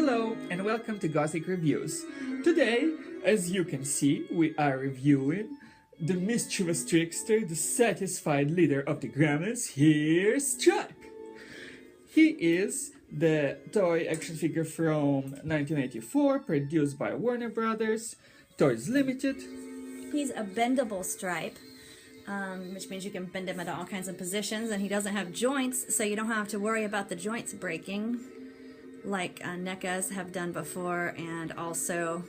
Hello and welcome to Gothic Reviews. Today, as you can see, we are reviewing the mischievous trickster, the satisfied leader of the Gremlins. Here's Stripe. He is the toy action figure from 1984, produced by Warner Brothers. Toys Limited. He's a bendable Stripe, which means you can bend him into all kinds of positions, and he doesn't have joints, so you don't have to worry about the joints breaking like NECAs have done before, and also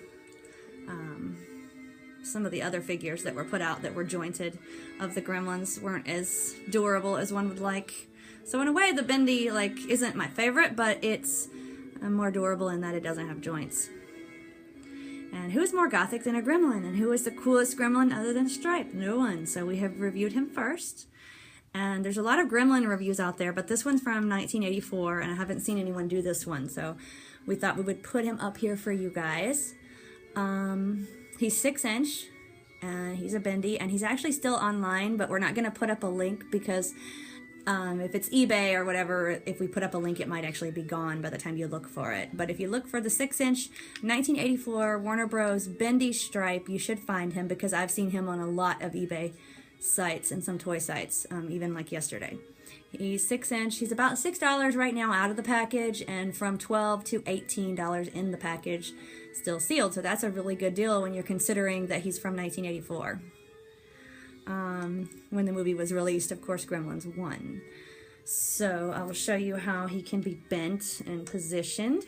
some of the other figures that were put out that were jointed of the Gremlins weren't as durable as one would like. So in a way, the Bendy isn't my favorite, but it's more durable in that it doesn't have joints. And who's more gothic than a Gremlin? And who is the coolest Gremlin other than Stripe? No one. So we have reviewed him first. And there's a lot of Gremlin reviews out there, but this one's from 1984, and I haven't seen anyone do this one, so we thought we would put him up here for you guys. He's 6-inch, and he's a Bendy, and he's actually still online, but we're not going to put up a link because if it's eBay or whatever, if we put up a link, it might actually be gone by the time you look for it. But if you look for the 6-inch 1984 Warner Bros. Bendy Stripe, you should find him because I've seen him on a lot of eBay sites and some toy sites, even like yesterday. He's 6-inch. He's about $6 right now out of the package, and from $12 to $18 in the package, still sealed. So that's a really good deal when you're considering that he's from 1984. When the movie was released, of course, Gremlins won. So I will show you how he can be bent and positioned.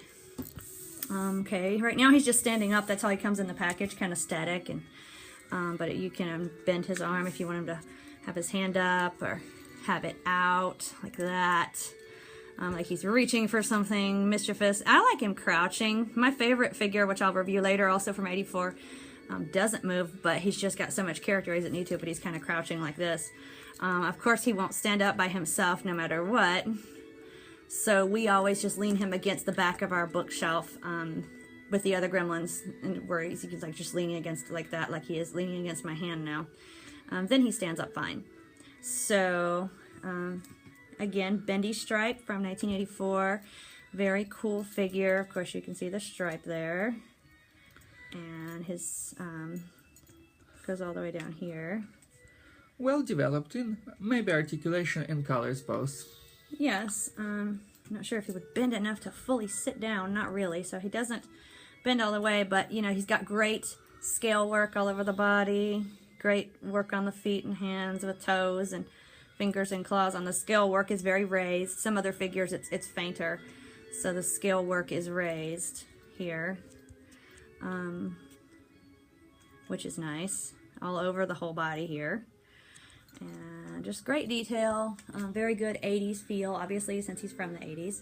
Okay, right now he's just standing up. That's how he comes in the package, kind of static, and but you can bend his arm if you want him to have his hand up or have it out like that. Like he's reaching for something mischievous. I like him crouching. My favorite figure, which I'll review later, also from '84, doesn't move, but he's just got so much character he doesn't need to, but he's kind of crouching like this. Of course, he won't stand up by himself no matter what. So we always just lean him against the back of our bookshelf with the other Gremlins, and where he's like just leaning against like that, like he is leaning against my hand now. Then he stands up fine. So again, Bendy Stripe from 1984, very cool figure. Of course, you can see the stripe there, and his goes all the way down here. Well developed in maybe articulation and colors both. Yes, I'm not sure if he would bend enough to fully sit down. Not really, so he doesn't bend all the way, but you know, he's got great scale work all over the body, great work on the feet and hands with toes and fingers and claws. On the scale work is very raised. Some other figures it's fainter, so the scale work is raised here, which is nice, all over the whole body here. And just great detail, very good 80s feel, obviously, since he's from the 80s.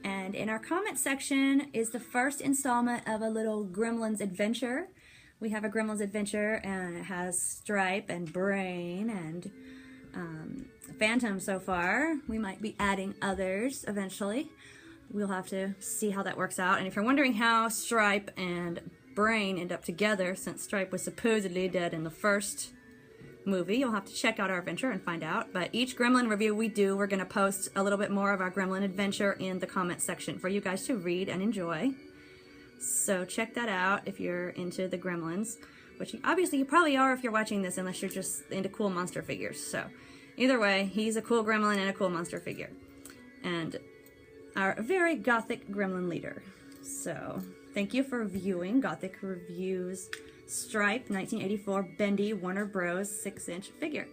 And in our comment section is the first installment of a little Gremlins adventure. We have a Gremlins adventure, and it has Stripe and Brain and Phantom so far. We might be adding others eventually. We'll have to see how that works out. And if you're wondering how Stripe and Brain end up together, since Stripe was supposedly dead in the first movie, you'll have to check out our adventure and find out. But each Gremlin review we do, we're going to post a little bit more of our Gremlin adventure in the comment section for you guys to read and enjoy. So check that out if you're into the Gremlins, which obviously you probably are if you're watching this, unless you're just into cool monster figures. So either way, he's a cool Gremlin and a cool monster figure, and our very gothic Gremlin leader. So thank you for viewing Gothic Reviews Stripe 1984 Bendy Warner Bros. 6-inch figure.